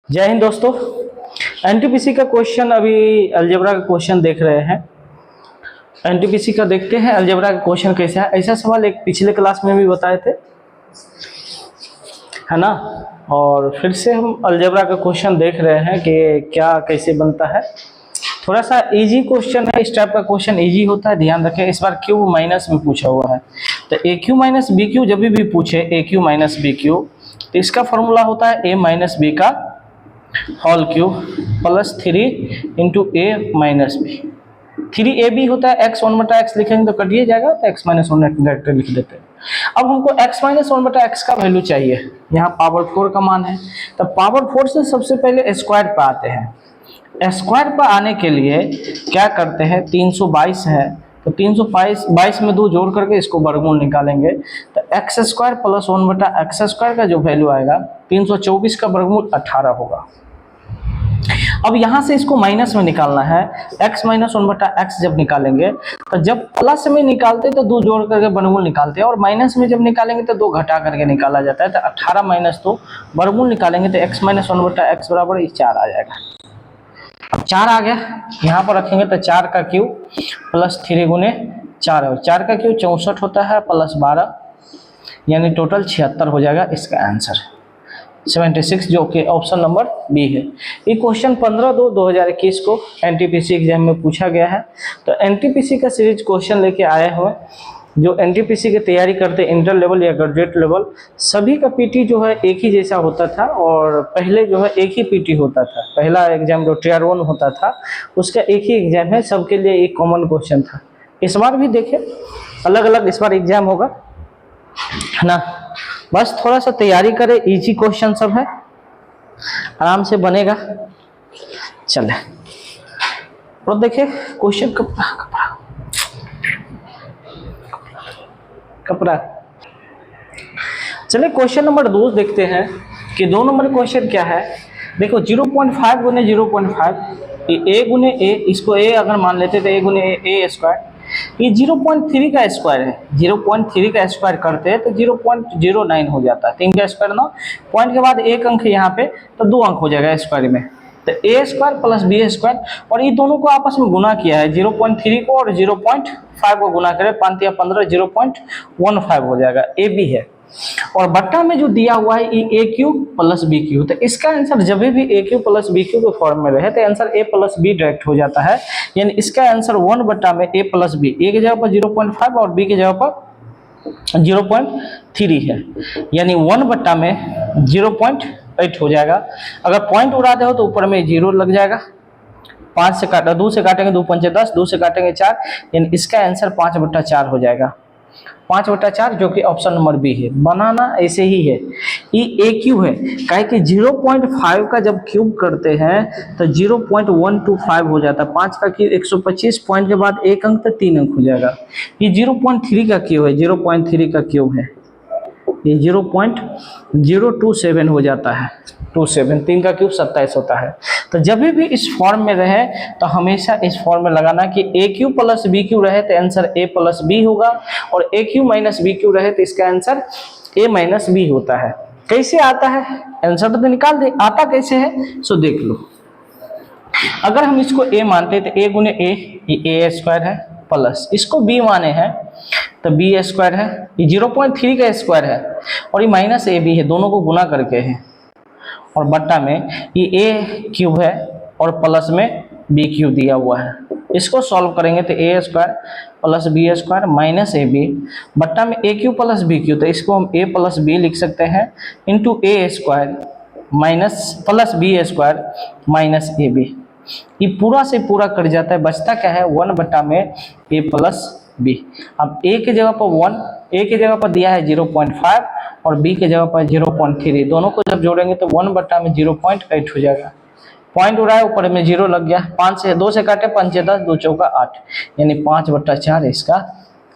जय हिंद दोस्तों। एनटीपीसी का क्वेश्चन अभी अलजेब्रा का क्वेश्चन देख रहे हैं। एनटीपीसी का देखते हैं अलजेब्रा का क्वेश्चन कैसा है। ऐसा सवाल एक पिछले क्लास में भी बताए थे, है ना। और फिर से हम अलजेब्रा का क्वेश्चन देख रहे हैं कि क्या कैसे बनता है। थोड़ा सा इजी क्वेश्चन है, इस टाइप का क्वेश्चन इजी होता है, ध्यान रखें। इस बार क्यू माइनस में पूछा हुआ है, तो ए क्यू माइनस बी क्यू जब भी पूछे ए क्यू माइनस बी क्यू, तो इसका फॉर्मूला होता है ए माइनस बी का होल क्यूब प्लस 3 इंटू ए माइनस बी। 3ab होता है, x 1/x लिखेंगे तो कटिए जाएगा, तो x माइनस 1 डायरेक्ट लिख देते हैं। अब हमको x माइनस 1/x का वैल्यू चाहिए, यहाँ पावर 4 का मान है, तो पावर 4 से सबसे पहले स्क्वायर पर आते हैं। स्क्वायर पर आने के लिए क्या करते हैं, 322 है तो 322 में 2 जोड़ करके इसको वर्गमूल निकालेंगे, तो x square plus 1/x square का जो वैल्यू आएगा 324 का वर्गमूल 18 होगा। अब यहाँ से इसको माइनस में निकालना है, x माइनस 1/x जब निकालेंगे, तो जब प्लस में निकालते तो 2 जोड़ करके वर्गमूल निकालते हैं, और माइनस में जब निकालेंगे तो 2 घटा करके निकाला जाता है। तो 18 माइनस 2 वर्गमूल निकालेंगे तो x माइनस 1/x बराबर 4 आ जाएगा। अब 4 आ गया, यहाँ पर रखेंगे तो 4 का क्यूब प्लस 3 गुने 4 है, 4 का क्यूब 64 होता है प्लस 12 यानी टोटल 76 हो जाएगा इसका आंसर 76, जो कि ऑप्शन नंबर बी है। ये क्वेश्चन 15/2/2021 को एनटीपीसी एग्जाम में पूछा गया है। तो एनटीपीसी का सीरीज क्वेश्चन लेके आए हुए, जो एनटीपीसी की तैयारी करते इंटर लेवल या ग्रेजुएट लेवल, सभी का पीटी जो है एक ही जैसा होता था, और पहले जो है एक ही पीटी होता था। पहला एग्जाम जो टियर 1 होता था उसका एक ही एग्जाम है, सबके लिए एक कॉमन क्वेश्चन था। इस बार भी देखें अलग अलग इस बार एग्जाम होगा, है ना। बस थोड़ा सा तैयारी करें, इजी क्वेश्चन सब है, आराम से बनेगा। चले और देखिए क्वेश्चन कपड़ा। चलिए क्वेश्चन नंबर 2 देखते हैं कि 2 नंबर क्वेश्चन क्या है। देखो 0.5 गुने 0.5, ए गुने ए, इसको ए अगर मान लेते तो ए गुने ए स्क्वायर, ये 0.3 का स्क्वायर है। 0.3 का स्क्वायर करते हैं तो 0.09 हो जाता है। 3 का स्क्वायर 9, पॉइंट के बाद एक अंक यहाँ पे, तो 2 अंक हो जाएगा स्क्वायर में। तो a square plus B square, और ये दोनों को आपस में गुना किया है, 0.3 को और 0.5 को गुना करें, 5 या 15 0.15 हो जाएगा, ए बी है। और बट्टा में जो दिया हुआ है A Q plus B Q, तो इसका आंसर जब भी A Q plus B Q के फॉर्म में रहे तो answer A plus B direct हो जाता है। यानी इसका आंसर 1 बट्टा में ए प्लस बी, ए की जगह पर 0.5 और बी की जगह पर 0.3 है, यानी 1 बट्टा में 0.8 हो जाएगा। अगर पॉइंट उड़ा दे हो तो ऊपर में 0 लग जाएगा। 5 से काटा, 2 से काटेंगे 2 पंचे 10, 2 से काटेंगे 4, यानी इसका आंसर 5/4 हो जाएगा। 5/4 जो कि ऑप्शन नंबर बी है। बनाना ऐसे ही है, ये ए क्यू है, काहे कि 0.5 का जब क्यूब करते हैं तो 0.125 हो जाता है। 5 का क्यूब 125, पॉइंट के बाद एक अंक तो 3 अंक हो जाएगा। ये 0.3 का क्यूब है, 0.3 का क्यूब है, ये 0.027 हो जाता है। 27, 3 का क्यूब 27 होता है। तो जब भी इस फॉर्म में रहे तो हमेशा इस फॉर्म में लगाना कि a Q plus B Q रहे तो आंसर ए प्लस बी होगा, और ए क्यू माइनस बी क्यू रहे तो इसका आंसर ए माइनस बी होता है। कैसे आता है आंसर तो निकाल दे, आता कैसे है सो देख लो। अगर हम इसको ए मानते तो ए गुने ए स्क्वायर है, प्लस इसको बी माने हैं तो बी स्क्वायर है, ये 0.3 का स्क्वायर है, और ये माइनस ए बी है, दोनों को गुना करके है, और बट्टा में ये ए क्यूब है और प्लस में बी क्यूब दिया हुआ है। इसको सॉल्व करेंगे तो a square plus B square minus a b, बट्टा में a Q plus B Q, तो इसको हम ए प्लस बी लिख सकते हैं into a square minus plus B square minus a b. ये पूरा से पूरा कट जाता है, बचता क्या है 1 बट्टा में ए प्लस बी। अब ए की जगह पर 1, ए की जगह पर दिया है 0.5 और बी की जगह पर 0.3, दोनों को जब जोड़ेंगे तो 1 बट्टा में 0.8 हो जाएगा। पॉइंट उड़ाया ऊपर में 0 लग गया, 5 से 2 से काटे 5 से 10, 2 चौका 8, यानी 5/4 इसका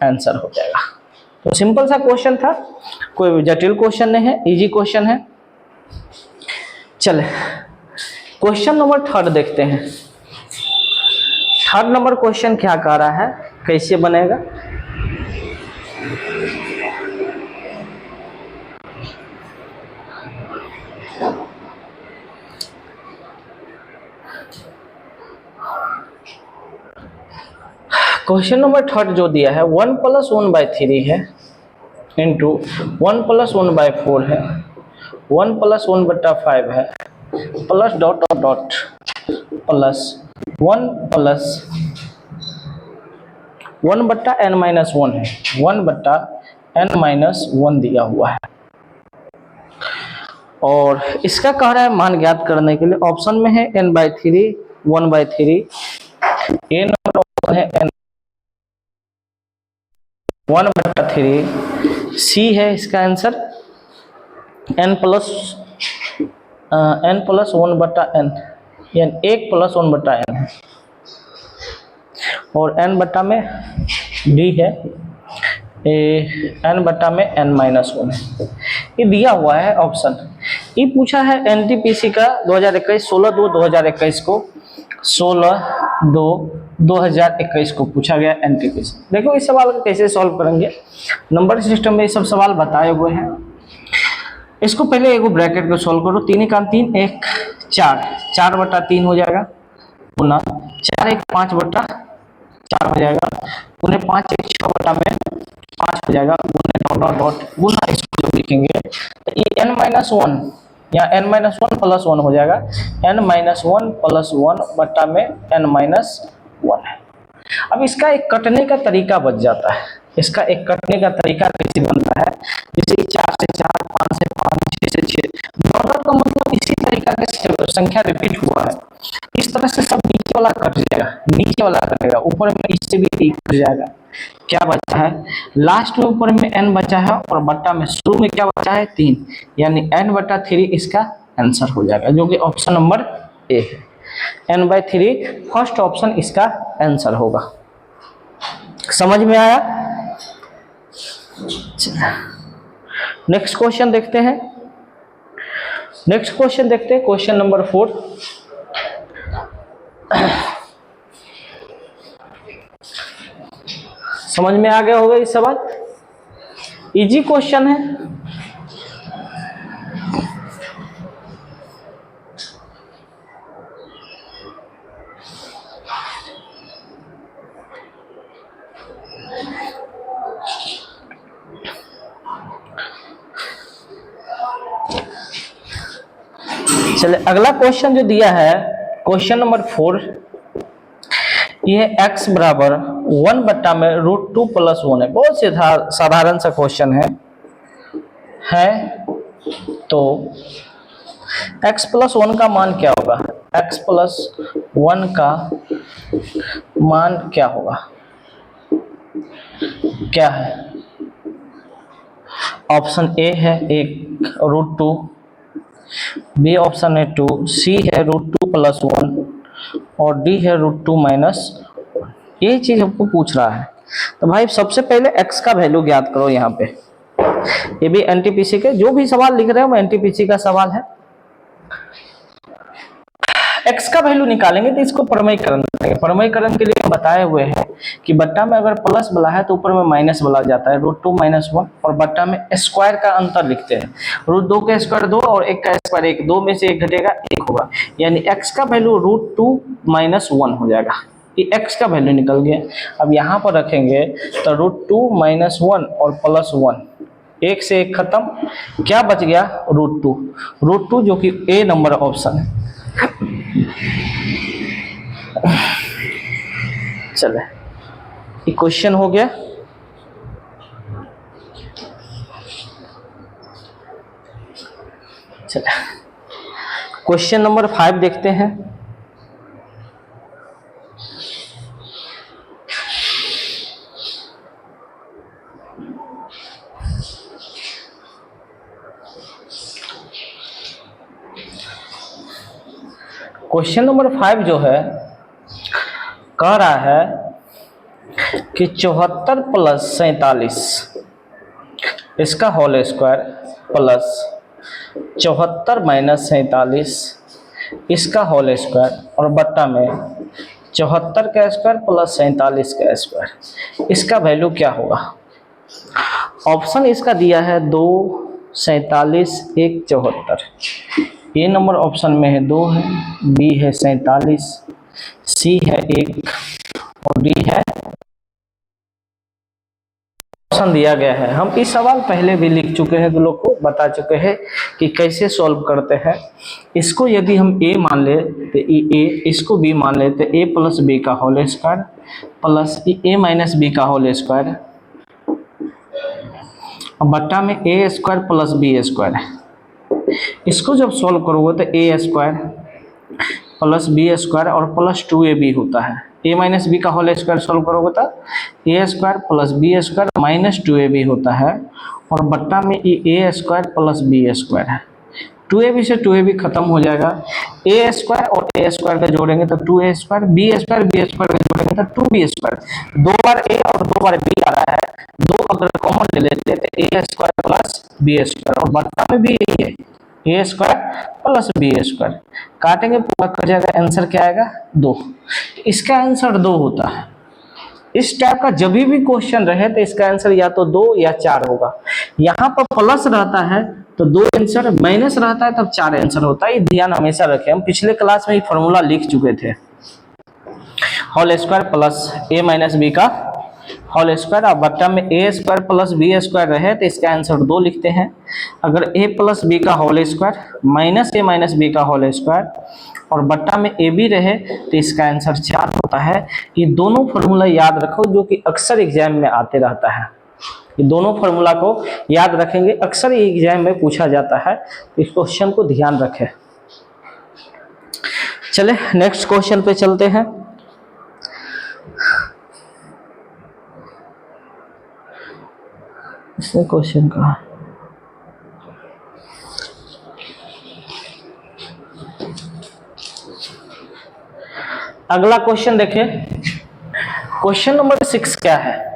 आंसर हो जाएगा। तो सिंपल सा क्वेश्चन था, कोई जटिल क्वेश्चन नहीं है, इजी क्वेश्चन है। चले क्वेश्चन नंबर 3 देखते हैं। 3rd नंबर क्वेश्चन क्या कह रहा है, कैसे बनेगा। क्वेश्चन नंबर थर्ड जो दिया है 1 + 1/3 है इंटू 1 + 1/4 है 1 + 1/5 है plus dot dot dot plus 1 + 1/n-1 है 1/n-1 दिया हुआ है। और इसका कह रहा है मान ज्ञात करने के लिए ऑप्शन में है n/3 1/3 ए नंबर ऑप्शन है n 1/3 सी है इसका आंसर n + 1/n यानी 1 + 1/n है और n बटा में d है n बटा में n-1 है। ये दिया हुआ है ऑप्शन। ये पूछा है एनटीपीसी का 2021 16/2/2021 को 16/2/2021 को पूछा गया एनटीपीसी। देखो इस सवाल को कैसे सॉल्व करेंगे। नंबर सिस्टम में ये सब सवाल बताए हुए हैं। इसको पहले एक ब्रैकेट को सॉल्व करो 3 × 3 1 4 4/3 हो जाएगा गुना 4 × 1 5/4 हो जाएगा गुना 5 × 6/5 हो जाएगा गुना डॉट डॉट डॉट गुना इसको जब लिखेंगे तो ये n-1 या n-1 + 1 हो जाएगा n-1 + 1 बटा में n-1 है। अब इसका एक कटने का तरीका बच जाता है। इसका एक कटने का तरीका कैसे बनता है जैसे 4 से 4 5 से 5 6 से 6 डॉट का मतलब इसी तरीका का संख्या रिपीट हुआ है। इस तरह से सब नीचे वाला कट जाएगा नीचे वाला कटेगा ऊपर में इससे भी एक कट जाएगा। क्या बचा है लास्ट में ऊपर में n बचा है और बट्टा में शुरू में क्या बचा है 3 यानी n/3 इसका आंसर हो जाएगा जो कि ऑप्शन नंबर ए है। n/3 फर्स्ट ऑप्शन इसका आंसर होगा। समझ में आया। नेक्स्ट क्वेश्चन देखते हैं। Question number 4। समझ में आ गया होगा इस सवाल। इजी क्वेश्चन है। चले अगला क्वेश्चन जो दिया है क्वेश्चन नंबर 4 ये x बराबर 1 बट्टा में √2 + 1 है। बहुत साधारण सा क्वेश्चन है तो x + 1 का मान क्या होगा। x + 1 का मान क्या होगा क्या है। ऑप्शन ए है 1 √2 बी ऑप्शन है 2 सी है √2 + 1 और डी है √2 - 1। ये चीज हमको पूछ रहा है तो भाई सबसे पहले x का वैल्यू ज्ञात करो। यहाँ पे ये भी एनटीपीसी के जो भी सवाल लिख रहे हो वो एनटीपीसी का सवाल है। x का वैल्यू निकालेंगे तो इसको प्रमेयकरण करेंगे। प्रमेयकरण के लिए बताए हुए हैं कि बट्टा में अगर प्लस वाला है तो ऊपर में माइनस वाला जाता है √2 - 1 और बट्टा में स्क्वायर का अंतर लिखते हैं। √2 का स्क्वायर 2 और 1 का स्क्वायर 1 2 में से 1 घटेगा 1 होगा यानी x का वैल्यू √2 - 1 हो जाएगा। ये x का वैल्यू निकल गया। अब यहाँ पर रखेंगे तो √2 - 1 और +1 1 से 1 खत्म क्या बच गया √2 जो कि ए नंबर ऑप्शन है। चले ये क्वेश्चन हो गया। चले क्वेश्चन नंबर 5 देखते हैं। क्वेश्चन नंबर 5 जो है कह रहा है कि 74 + 47 इसका होल स्क्वायर प्लस 74 - 47 इसका होल स्क्वायर और बट्टा में 74 का स्क्वायर प्लस 47 का स्क्वायर इसका वैल्यू क्या होगा। ऑप्शन इसका दिया है 2 47 1 74। ए नंबर ऑप्शन में है 2 है बी है 47 सी है 1 और डी है ऑप्शन दिया गया है। हम इस सवाल पहले भी लिख चुके हैं, तो लोग को बता चुके हैं कि कैसे सॉल्व करते हैं। इसको यदि हम a मान ले तो a, इसको b मान ले तो a प्लस बी का whole square plus a minus B का होल स्क्वायर बट्टा में a square plus B square है। इसको जब सॉल्व करोगे तो a square plus B square और प्लस 2ab होता है। a माइनस बी का होल स्क्वायर सॉल्व करोगे तो a square plus B square minus 2ab होता है और बट्टा में a square plus B square है। 2ab से 2ab खत्म हो जाएगा, a स्क्वायर और a स्क्वायर का जोड़ेंगे तो 2a square, b square b square का जोड़ेंगे तो 2b स्क्वायर। 2 बार a और 2 बार b आ रहा है, 2 अगर कॉमन ले लेते तो a square plus b square और बट्टा में भी यही है a square plus B square. काटेंगे पूरा कट जाएगा, आंसर क्या आएगा 2। इसका आंसर 2 होता है। इस टाइप का जब भी क्वेश्चन रहे तो इसका आंसर या तो 2 या 4 होगा। यहाँ पर प्लस रहता है तो 2 आंसर, माइनस रहता है तब 4 आंसर होता है। ये ध्यान हमेशा रखें, हम पिछले क्लास में ये फॉर्मूला लिख चुके थे। Whole square plus a minus B का होल स्क्वायर और बट्टा में a square plus B square रहे तो इसका आंसर 2 लिखते हैं। अगर a प्लस बी का whole square minus a minus B का होल स्क्वायर और बट्टा में ए बी रहे तो इसका आंसर 4 होता है। ये दोनों फॉर्मूला याद रखो जो कि अक्सर एग्जाम में आते रहता है। ये दोनों फॉर्मूला को याद रखेंगे, अक्सर ये एग्जाम में पूछा जाता है, तो इस क्वेश्चन को ध्यान रखें। चले नेक्स्ट क्वेश्चन पे चलते हैं। इसमें क्वेश्चन का अगला क्वेश्चन देखिए, क्वेश्चन नंबर 6 क्या है।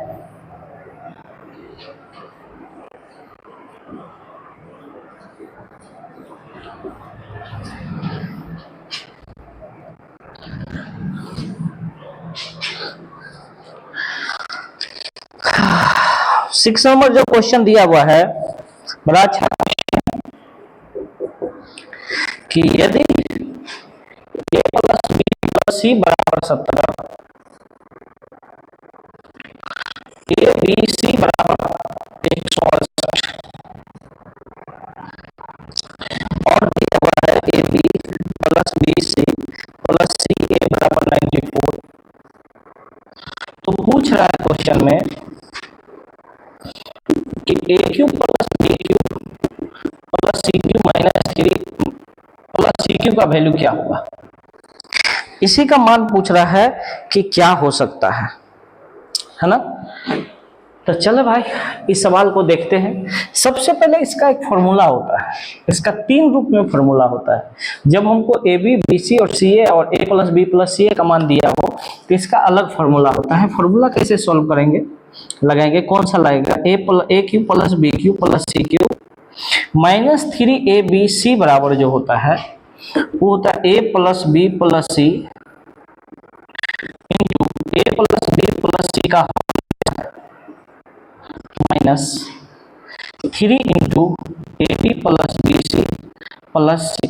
सिक्स नंबर जो क्वेश्चन दिया हुआ है बड़ा अच्छा क्वेश्चन कि यदि a प्लस बी प्लस सी बराबर 17, ए बी सी बराबर 168 और दिया हुआ है a b plus b c plus c a बराबर 94, तो पूछ रहा है क्वेश्चन में कि a Q plus B cube plus c cube minus 3 plus c cube का वैल्यू क्या होगा। इसी का मान पूछ रहा है कि क्या हो सकता है ना। तो चलो भाई इस सवाल को देखते हैं। सबसे पहले इसका एक फॉर्मूला होता है, इसका 3 रूप में फॉर्मूला होता है। जब हमको ए बी बी सी और सी ए और ए प्लस बी प्लस सी ए का मान दिया हो तो इसका अलग फॉर्मूला होता है। फॉर्मूला कैसे सॉल्व करेंगे, लगाएंगे, कौन सा लगेगा, a Q plus B cube plus c cube minus 3 a b c बराबर जो होता है वो होता है a plus b plus c into a plus b plus c का minus 3 into a b plus b c plus c.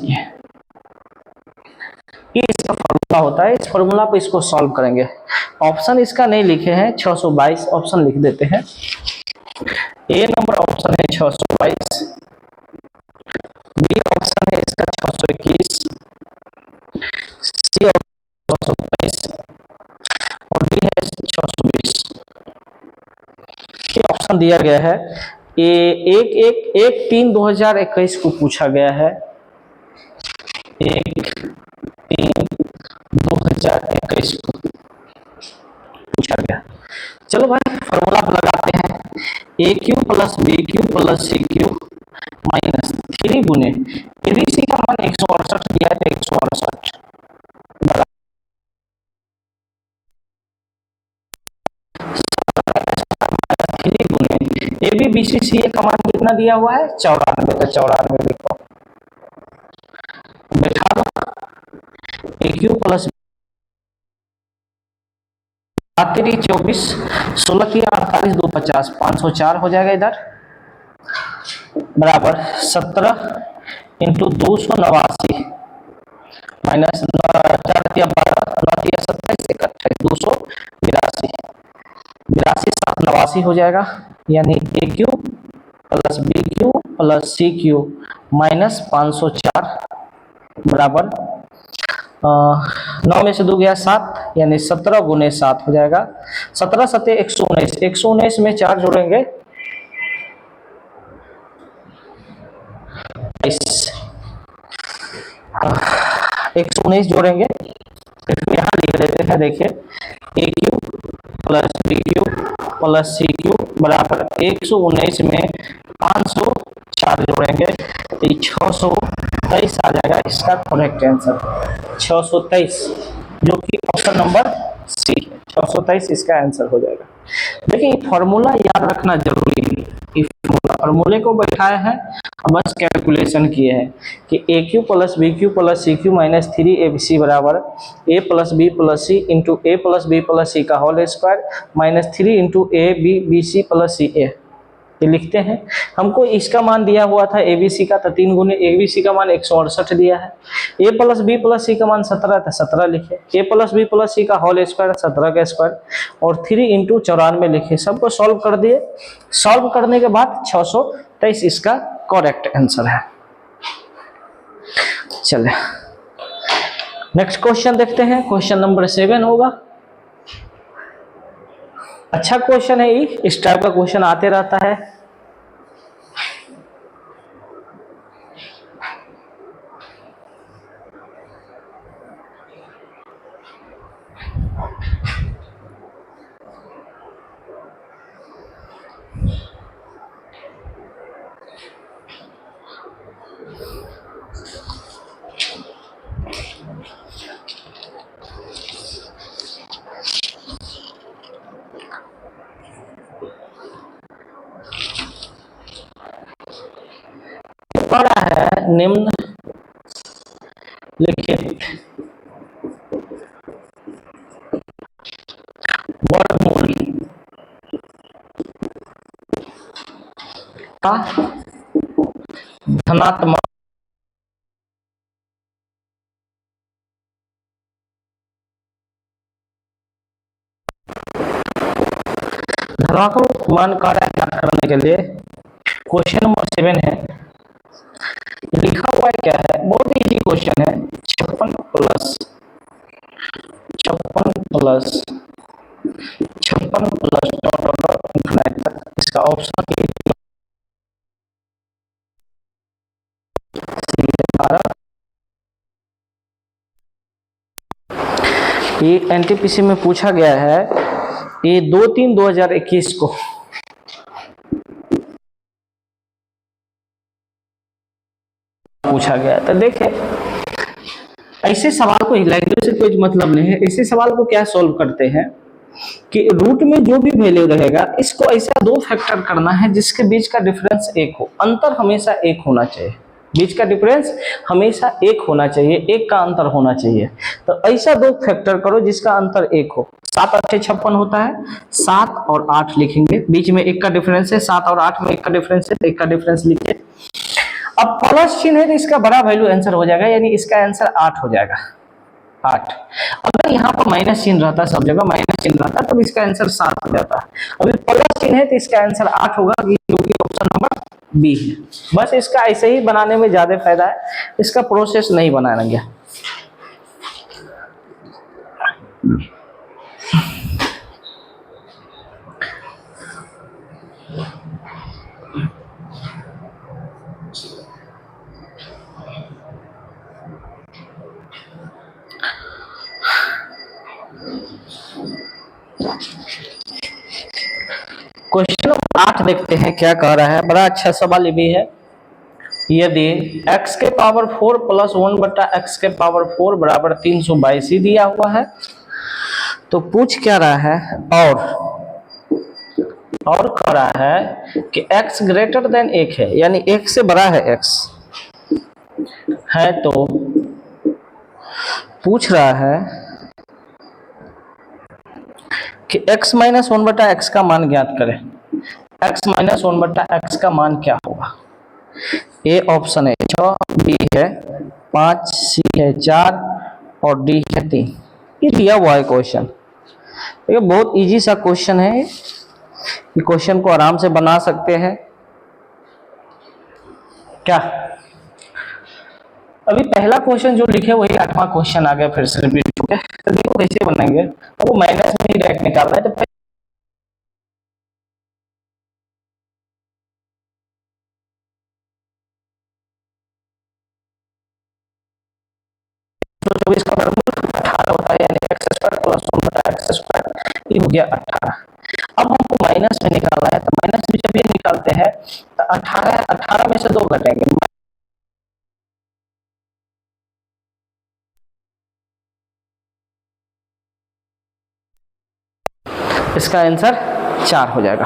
ये इसका फॉर्मूला होता है। इस फॉर्मूला पे इसको सॉल्व करेंगे। ऑप्शन इसका नहीं लिखे हैं, 622 ऑप्शन लिख देते हैं। ए नंबर ऑप्शन है 622, बी ऑप्शन है इसका 621, सी ऑप्शन 622 और डी है 620। ये ऑप्शन दिया गया है। ये 1/3/2021 को पूछा गया है। 1/3/2021 को पूछा गया। चलो भाई फॉर्मूला लगाते हैं। A Q plus B cube plus c cube minus 3 गुने ए बी सी का मान 168 दिया है, 168 3 गुने ए बी बी सी सी ए का मान कितना दिया हुआ है 94, तो 94 लिखो, बैठा दो। ए क्यू प्लस 24 16 की 48 2 50 504 हो जाएगा इधर बराबर 17 इंटू 289 माइनस 4 12 9 27 28 282 82 7 89 हो जाएगा। यानी a Q plus B cube plus c cube minus 504 बराबर 9 में से 2 गया 7, यानी 17 गुने 7 हो जाएगा। 17 सत्ते 119, 119 में 4 जोड़ेंगे 119 जोड़ेंगे, इसको यहाँ लिख लेते हैं। देखिए a Q plus B cube plus c cube बराबर 119 में 504 जोड़ेंगे तो 623 आ जाएगा इसका करेक्ट आंसर, 623, जो कि ऑप्शन नंबर सी है। 623 इसका आंसर हो जाएगा। देखिए फॉर्मूला याद रखना जरूरी है। इस फॉर्मूले को बैठाए हैं और बस कैलकुलेशन किए हैं कि a Q plus B cube plus c cube minus 3ab बराबर a plus b plus c into a plus b plus c का whole square minus 3 into a b b c plus c a, ये लिखते हैं। हमको इसका मान दिया हुआ था ए बी सी का, तो 3 गुने ए बी सी का मान 168 दिया है। A plus b plus c का मान 17 था, 17 लिखे। ए प्लस बी प्लस सी का होल स्क्वायर 17 का स्क्वायर और 3 इंटू 94 लिखे। सबको सॉल्व कर दिए। सॉल्व करने के बाद 623 इसका करेक्ट आंसर है। चलिए नेक्स्ट क्वेश्चन देखते हैं। क्वेश्चन नंबर 7 होगा। अच्छा क्वेश्चन है, इस टाइप का क्वेश्चन आते रहता है। पढ़ा है निम्न लिखित वर्गमूल का धनात्मक धनात्मक मान का ज्ञात करने के लिए क्वेश्चन नंबर 7 है। लिखा हुआ है क्या है, बहुत इजी क्वेश्चन है। 56 प्लस 56 प्लस इसका ऑप्शन ये एनटीपीसी में पूछा गया है। ये 2/3/2021 को पूछा गया। तो देखिए ऐसे सवाल को लैंग्वेज से कोई मतलब नहीं है। ऐसे सवाल को क्या सॉल्व करते हैं कि रूट में जो भी वैल्यू रहेगा इसको ऐसा 2 फैक्टर करना है जिसके बीच का डिफरेंस 1 हो। अंतर हमेशा 1 होना चाहिए, बीच का डिफरेंस हमेशा 1 होना चाहिए, 1 का अंतर होना चाहिए। तो ऐसा 2 फैक्टर करो जिसका अंतर 1 हो। 7 8 56 होता है, 7 और 8 लिखेंगे, बीच में 1 का डिफरेंस है। 7 और 8 में 1 का डिफरेंस है, तो 1 का डिफरेंस लिखे। अब प्लस चिन्ह है तो इसका बड़ा वैल्यू आंसर हो जाएगा, यानी इसका आंसर 8 हो जाएगा। 8। अगर यहाँ पर माइनस चिन्ह रहता, सब जगह माइनस चिन्ह रहता, तब इसका आंसर 7 हो जाता। अभी प्लस चिन्ह है तो इसका आंसर 8 होगा, जो कि ऑप्शन नंबर बी है। बस इसका ऐसे ही बनाने में ज्यादा फायदा है, इसका प्रोसेस नहीं बनाना गया। क्वेश्चन 8 देखते हैं क्या कह रहा है। बड़ा अच्छा सवाल भी है। यदि x के पावर 4 प्लस 1 बटा x के पावर 4 बराबर 322 ही दिया हुआ है, तो पूछ क्या रहा है और कह रहा है कि x ग्रेटर देन 1 है, यानी 1 से बड़ा है x है। तो पूछ रहा है कि x माइनस 1 बटा x का मान ज्ञात करें। x माइनस 1 बटा x का मान क्या होगा? ए ऑप्शन है 6, बी है 5, सी है 4 और डी है 3। ये दिया हुआ है क्वेश्चन। देखिए बहुत इजी सा क्वेश्चन है। ये क्वेश्चन को आराम से बना सकते हैं क्या? अभी पहला क्वेश्चन जो लिखे वही 8वां क्वेश्चन आ गया फिर से रिपीट हो गया। तो देखो कैसे बनाएंगे, अब वो माइनस में ही डायरेक्ट निकाल रहा है तो तो इसका वर्गमूल 18 होता है, यानी एक्स स्क्वायर प्लस 1/x², ये हो गया 18। अब हमको माइनस में निकालना है, तो माइनस में जब ये निकालते हैं तो 18 में से 2 घटेंगे, इसका आंसर 4 हो जाएगा।